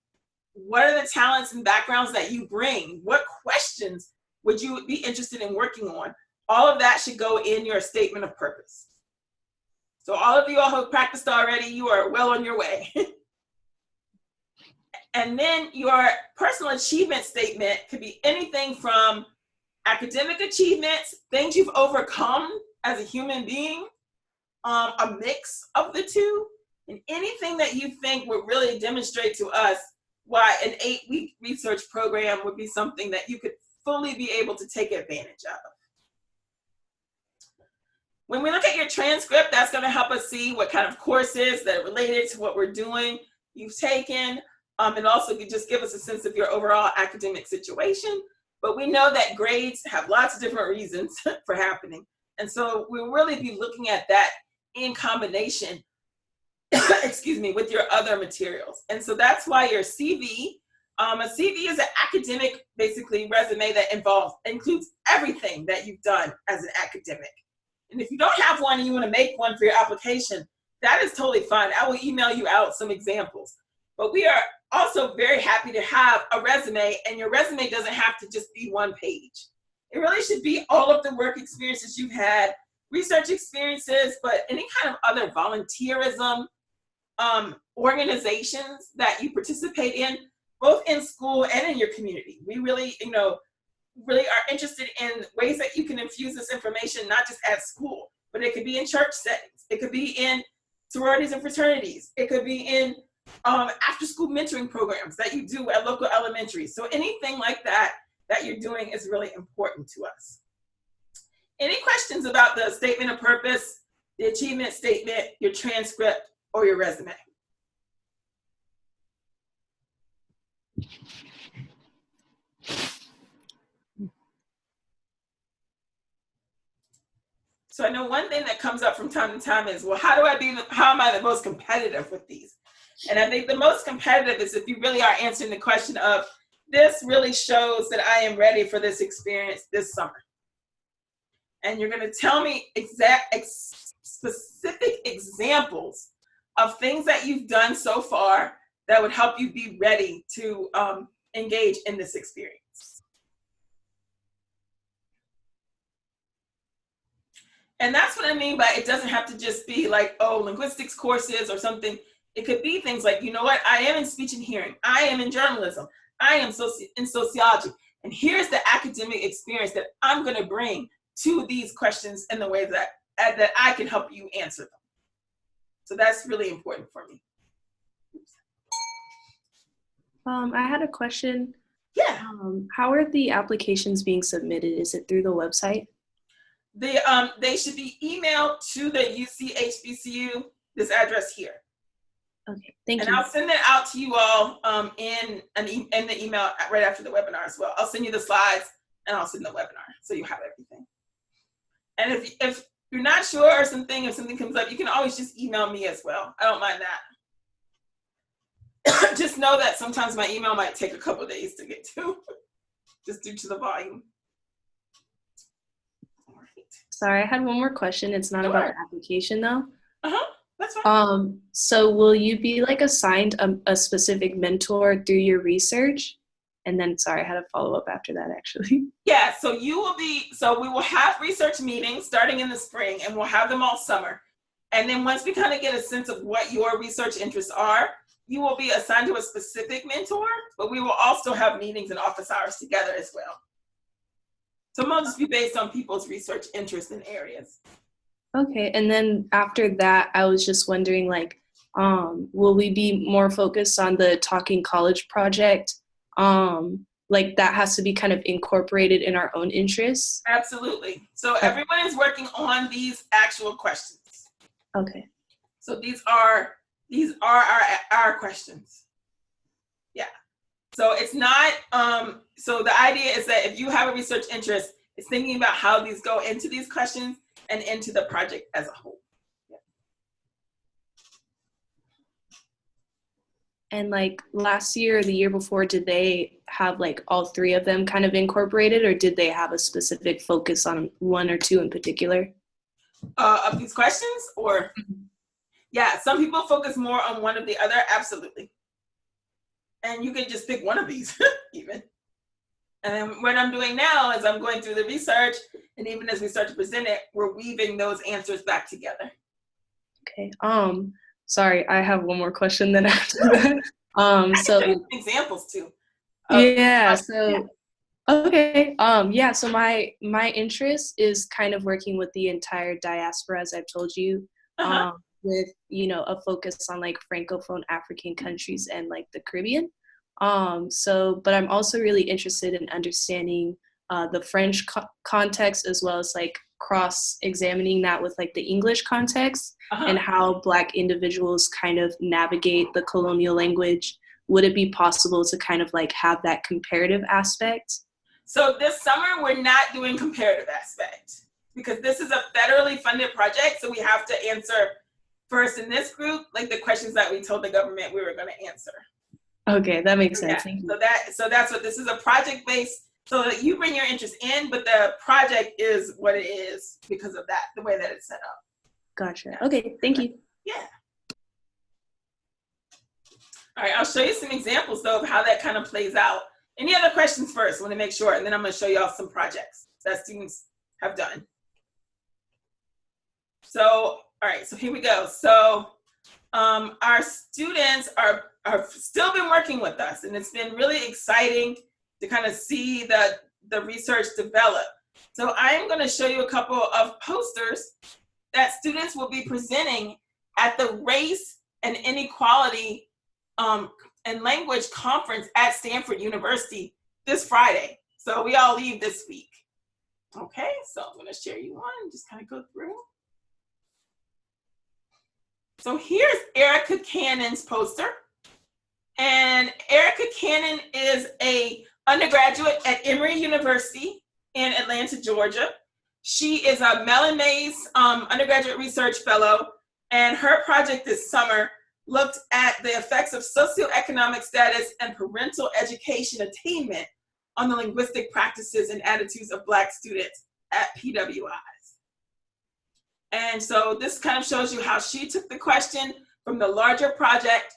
What are the talents and backgrounds that you bring? What questions would you be interested in working on? All of that should go in your statement of purpose. So all of you all who have practiced already, you are well on your way. And then your personal achievement statement could be anything from academic achievements, things you've overcome as a human being, a mix of the two, and anything that you think would really demonstrate to us why an 8-week research program would be something that you could fully be able to take advantage of. When we look at your transcript, that's going to help us see what kind of courses that are related to what we're doing you've taken. And also could just give us a sense of your overall academic situation. But we know that grades have lots of different reasons for happening. And so we'll really be looking at that in combination, excuse me, with your other materials. And so that's why your CV, a CV is an academic, basically, resume that includes everything that you've done as an academic. And if you don't have one and you want to make one for your application, that is totally fine. I will email you out some examples. But we are also very happy to have a resume, and your resume doesn't have to just be one page. It really should be all of the work experiences you've had, research experiences, but any kind of other volunteerism, organizations that you participate in, both in school and in your community. We really, really are interested in ways that you can infuse this information, not just at school, but it could be in church settings. It could be in sororities and fraternities. It could be in after-school mentoring programs that you do at local elementaries. So anything like that you're doing is really important to us. Any questions about the statement of purpose, the achievement statement, your transcript, or your resume? So I know one thing that comes up from time to time is, well, how am I the most competitive with these? And I think the most competitive is if you really are answering the question of, this really shows that I am ready for this experience this summer. And you're going to tell me specific examples of things that you've done so far that would help you be ready to engage in this experience. And that's what I mean by it doesn't have to just be like, oh, linguistics courses or something. It could be things like, you know what, I am in speech and hearing. I am in journalism. I am in sociology. And here's the academic experience that I'm going to bring to these questions in the way that I can help you answer them. So that's really important for me. I had a question. Yeah. How are the applications being submitted? Is it through the website? They should be emailed to the UC-HBCU, this address here. Okay, thank you. And I'll send it out to you all in the email right after the webinar as well. I'll send you the slides and I'll send the webinar so you have everything. And if you're not sure or something, if something comes up, you can always just email me as well. I don't mind that. Just know that sometimes my email might take a couple days to get to, just due to the volume. All right. Sorry, I had one more question. It's not about the application though. That's fine. So will you be like assigned a specific mentor through your research? And then, sorry, I had a follow-up after that actually. Yeah, so we will have research meetings starting in the spring, and we'll have them all summer. And then once we kind of get a sense of what your research interests are, you will be assigned to a specific mentor, but we will also have meetings and office hours together as well. So it will just be based on people's research interests and areas. Okay, and then after that, I was just wondering, like, will we be more focused on the Talking College project? Like that has to be kind of incorporated in our own interests? Absolutely. So everyone is working on these actual questions. Okay. So these are our questions. Yeah. So it's not, so the idea is that if you have a research interest, it's thinking about how these go into these questions and into the project as a whole. Yeah. And like last year or the year before, did they have like all three of them kind of incorporated, or did they have a specific focus on one or two in particular? Of these questions, or? Yeah, some people focus more on one or the other, absolutely. And you can just pick one of these even. And then what I'm doing now is I'm going through the research, and even as we start to present it, we're weaving those answers back together. Okay. Sorry, I have one more question then after that. So examples too. Yeah. So okay. Yeah. So my interest is kind of working with the entire diaspora, as I've told you, with a focus on like Francophone African countries and like the Caribbean. But I'm also really interested in understanding the French context, as well as like cross-examining that with like the English context and how Black individuals kind of navigate the colonial language. Would it be possible to kind of like have that comparative aspect? So this summer, we're not doing comparative aspect because this is a federally funded project. So we have to answer first in this group, like the questions that we told the government we were going to answer. Okay, that makes sense. Yeah. Thank you. So that's what this is, a project based, so that you bring your interest in, but the project is what it is because of that, the way that it's set up. Gotcha. Okay, thank you. Yeah. All right, I'll show you some examples though of how that kind of plays out. Any other questions first? I want to make sure, and then I'm going to show you all some projects that students have done. So, all right, so here we go. So our students are still been working with us, and it's been really exciting to kind of see the research develop. So I am going to show you a couple of posters that students will be presenting at the Race and Inequality and Language Conference at Stanford University this Friday. So we all leave this week. Okay, so I'm going to share you one and just kind of go through. So here's Erica Cannon's poster. And Erica Cannon is a undergraduate at Emory University in Atlanta, Georgia. She is a Mellon Mays undergraduate research fellow, and her project this summer looked at the effects of socioeconomic status and parental education attainment on the linguistic practices and attitudes of Black students at PWIs. And so this kind of shows you how she took the question from the larger project,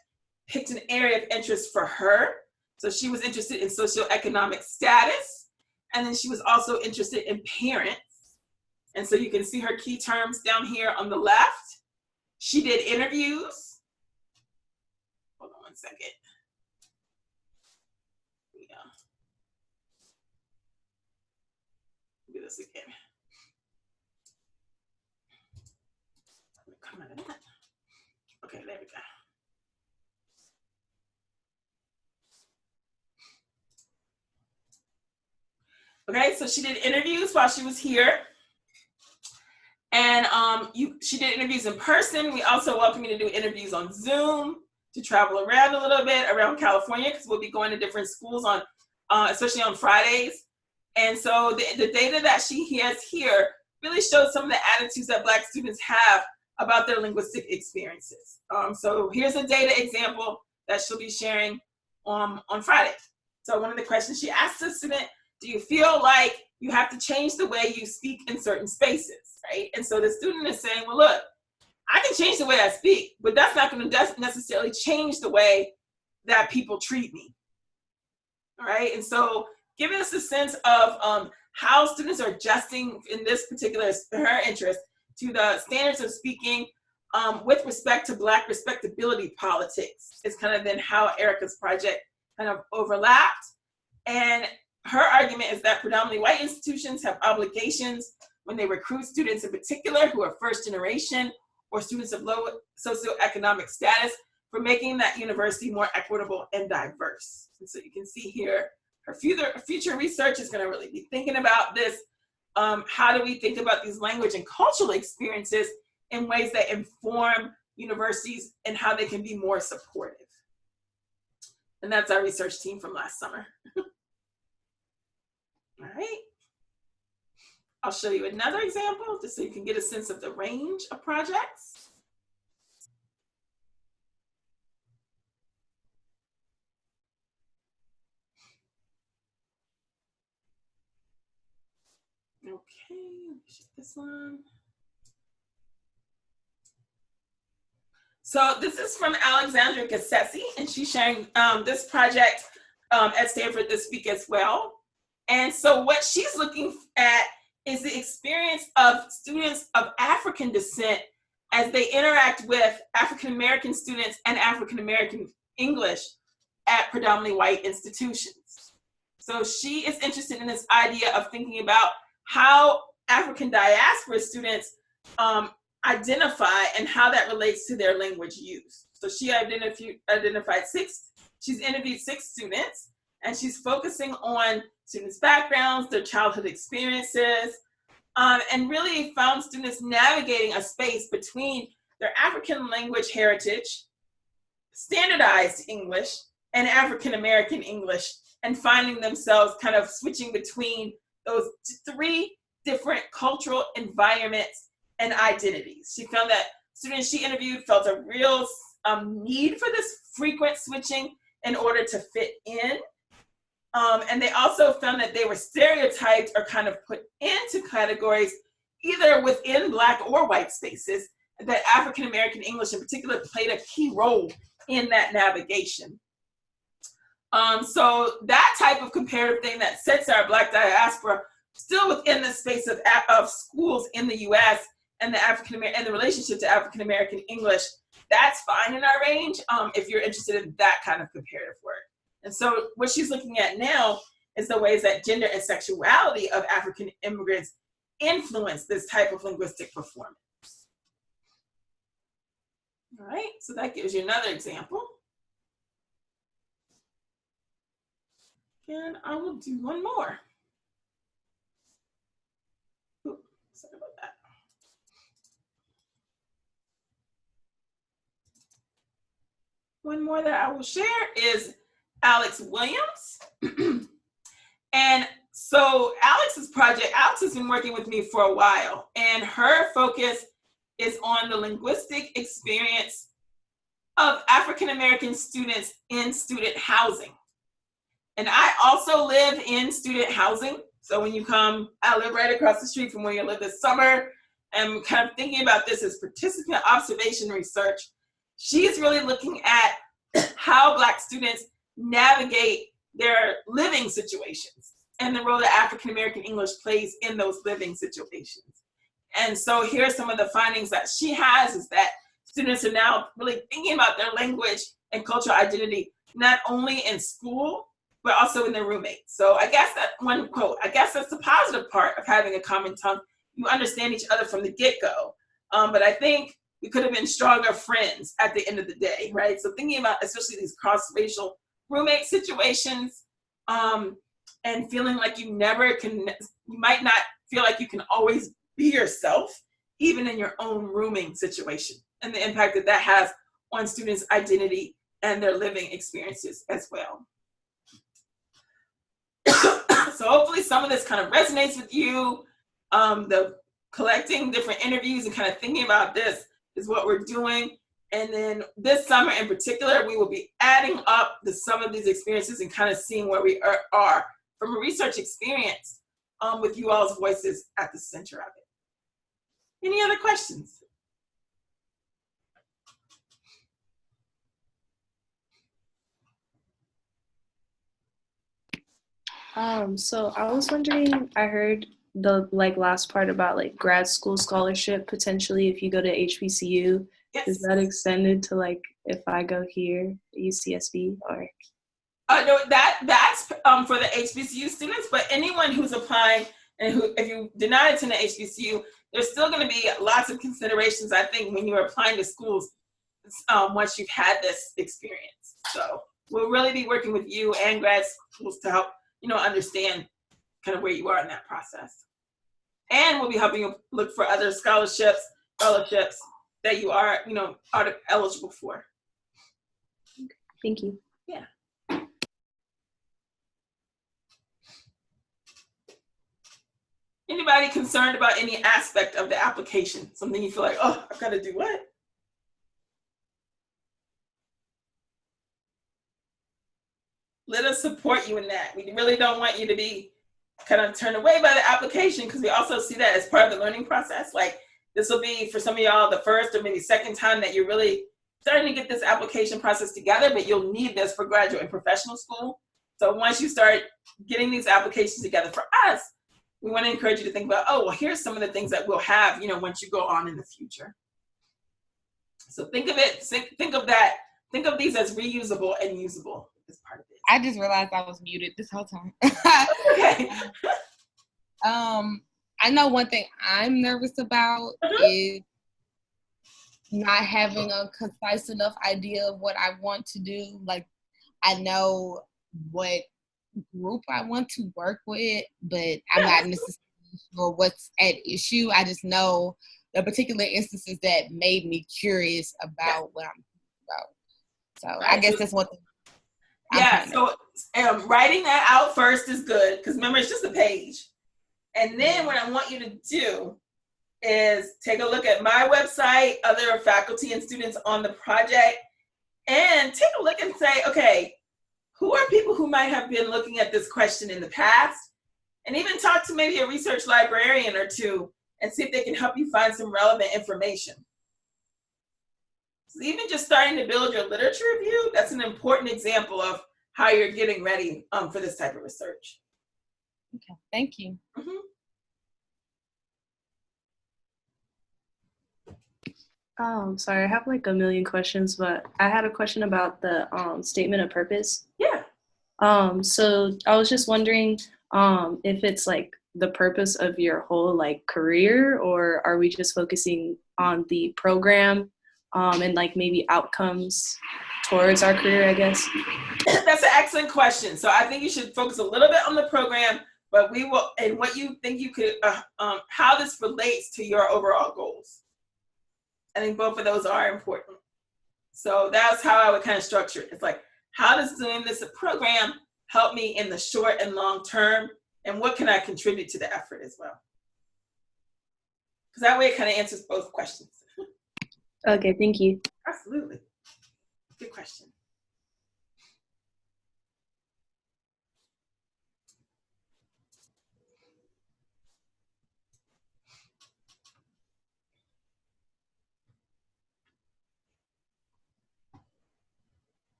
picked an area of interest for her. So she was interested in socioeconomic status, and then she was also interested in parents. And so you can see her key terms down here on the left. She did interviews. Hold on one second. Yeah. Do this again. Come out of that. Okay, there we go. Okay, so she did interviews while she was here. And she did interviews in person. We also welcome you to do interviews on Zoom, to travel around a little bit around California, because we'll be going to different schools on, especially on Fridays. And so the data that she has here really showed some of the attitudes that Black students have about their linguistic experiences. So here's a data example that she'll be sharing on Friday. So one of the questions she asked the student, do you feel like you have to change the way you speak in certain spaces, right? And so the student is saying, well, look, I can change the way I speak, but that's not going to necessarily change the way that people treat me, all right? And so giving us a sense of how students are adjusting in this particular, her interest, to the standards of speaking with respect to Black respectability politics is kind of then how Erica's project kind of overlapped. And her argument is that predominantly white institutions have obligations when they recruit students in particular who are first generation or students of low socioeconomic status for making that university more equitable and diverse. And so you can see here, her future research is gonna really be thinking about this. How do we think about these language and cultural experiences in ways that inform universities and how they can be more supportive? And that's our research team from last summer. All right. I'll show you another example just so you can get a sense of the range of projects. Okay, let me shift this one. So this is from Alexandra Gassesi, and she's sharing this project at Stanford this week as well. And so what she's looking at is the experience of students of African descent as they interact with African-American students and African-American English at predominantly white institutions. So she is interested in this idea of thinking about how African diaspora students identify and how that relates to their language use. So she she's interviewed 6 students, and she's focusing on students' backgrounds, their childhood experiences, and really found students navigating a space between their African language heritage, standardized English, and African-American English, and finding themselves kind of switching between those 3 different cultural environments and identities. She found that students she interviewed felt a real need for this frequent switching in order to fit in. And they also found that they were stereotyped or kind of put into categories either within Black or white spaces, that African-American English in particular played a key role in that navigation. So that type of comparative thing that sets our Black diaspora still within the space of schools in the US and the African-American and the relationship to African-American English, that's fine in our range if you're interested in that kind of comparative work. And so what she's looking at now is the ways that gender and sexuality of African immigrants influence this type of linguistic performance. All right, so that gives you another example. And I will do one more. Ooh, sorry about that. One more that I will share is Alex Williams. And so Alex's project, Alex has been working with me for a while, and her focus is on the linguistic experience of African-American students in student housing. And I also live in student housing. So when you come, I live right across the street from where you live this summer. And kind of thinking about this as participant observation research. She's really looking at how Black students navigate their living situations and the role that African-American English plays in those living situations. And so here are some of the findings that she has, is that students are now really thinking about their language and cultural identity, not only in school, but also in their roommates. So I guess that one quote, I guess that's the positive part of having a common tongue. You understand each other from the get-go. But I think we could have been stronger friends at the end of the day, right? So thinking about especially these cross-racial roommate situations, and feeling like you might not feel like you can always be yourself, even in your own rooming situation, and the impact that that has on students' identity and their living experiences as well. So hopefully some of this kind of resonates with you. The collecting different interviews and kind of thinking about this is what we're doing. And then this summer in particular, we will be adding up the sum of these experiences and kind of seeing where we are from a research experience with you all's voices at the center of it. Any other questions? So I was wondering, I heard the last part about grad school scholarship potentially if you go to HBCU. Yes. Is that extended to if I go here, UCSB, or? No, that's for the HBCU students, but anyone who's applying and who, if you deny it to an HBCU, there's still going to be lots of considerations, I think, when you're applying to schools once you've had this experience. So we'll really be working with you and grad schools to help, understand kind of where you are in that process. And we'll be helping you look for other scholarships, fellowships that you are, are eligible for. Thank you. Yeah. Anybody concerned about any aspect of the application? Something you feel like, oh, I've got to do what? Let us support you in that. We really don't want you to be kind of turned away by the application, because we also see that as part of the learning process. This will be, for some of y'all, the first or maybe second time that you're really starting to get this application process together, but you'll need this for graduate and professional school. So once you start getting these applications together for us, we want to encourage you to think about, oh, well, here's some of the things that we'll have, once you go on in the future. So think of it, think of that, think of these as reusable and usable as part of it. I just realized I was muted this whole time. Okay. I know one thing I'm nervous about is not having a concise enough idea of what I want to do. I know what group I want to work with, but I'm not necessarily sure what's at issue. I just know the particular instances that made me curious about what I'm about. So right. I guess that's one thing. So writing that out first is good, because remember, it's just a page. And then what I want you to do is take a look at my website, other faculty and students on the project, and take a look and say, okay, who are people who might have been looking at this question in the past? And even talk to maybe a research librarian or two and see if they can help you find some relevant information. So even just starting to build your literature review, that's an important example of how you're getting ready for this type of research. Okay, thank you. Sorry, I have a million questions, but I had a question about the statement of purpose. Yeah. So I was just wondering if it's the purpose of your whole career, or are we just focusing on the program and maybe outcomes towards our career, I guess? That's an excellent question. So I think you should focus a little bit on the program, but we will, and what you think you could, how this relates to your overall goals. I think both of those are important. So that's how I would kind of structure it. It's how does doing this program help me in the short and long term? And what can I contribute to the effort as well? Because that way it kind of answers both questions. Okay, thank you. Absolutely. Good question.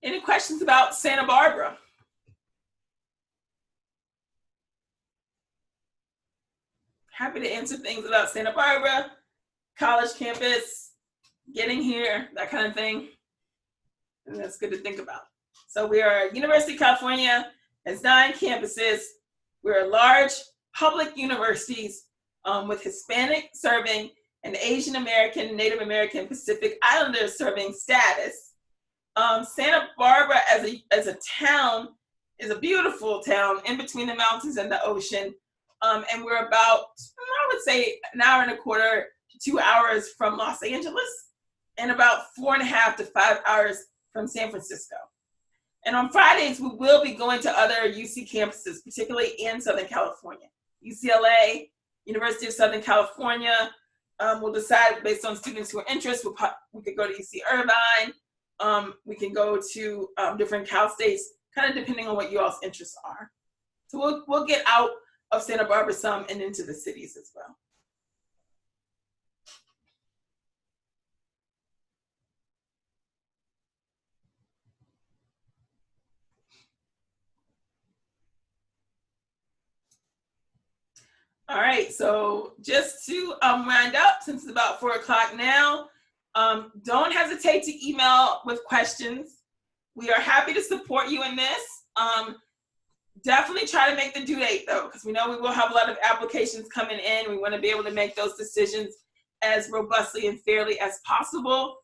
Any questions about Santa Barbara? Happy to answer things about Santa Barbara, college campus, getting here, that kind of thing. And that's good to think about. So we are University of California, has 9 campuses. We're large public universities with Hispanic serving and Asian American, Native American, Pacific Islanders serving status. Santa Barbara as a town is a beautiful town in between the mountains and the ocean. And we're about, I would say, an hour and a quarter to 2 hours from Los Angeles and about 4.5 to 5 hours from San Francisco. And on Fridays, we will be going to other UC campuses, particularly in Southern California. UCLA, University of Southern California. We'll decide based on students who are interested. We could go to UC Irvine. We can go to different Cal states, kind of depending on what you all's interests are. So we'll get out of Santa Barbara some and into the cities as well. All right, so just to round up, since it's about 4 o'clock now, don't hesitate to email with questions. We are happy to support you in this. Definitely try to make the due date though, because we know we will have a lot of applications coming in. We want to be able to make those decisions as robustly and fairly as possible.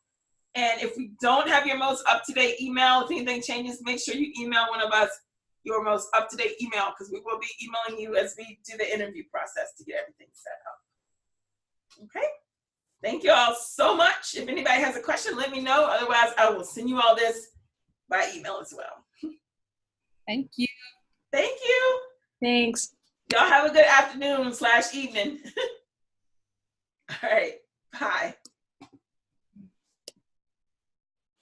And if we don't have your most up-to-date email, if anything changes, make sure you email one of us your most up-to-date email, because we will be emailing you as we do the interview process to get everything set up. Okay, thank you all so much. If anybody has a question, let me know. Otherwise, I will send you all this by email as well. Thank you. Thank you. Thanks. Y'all have a good afternoon / evening. All right, bye.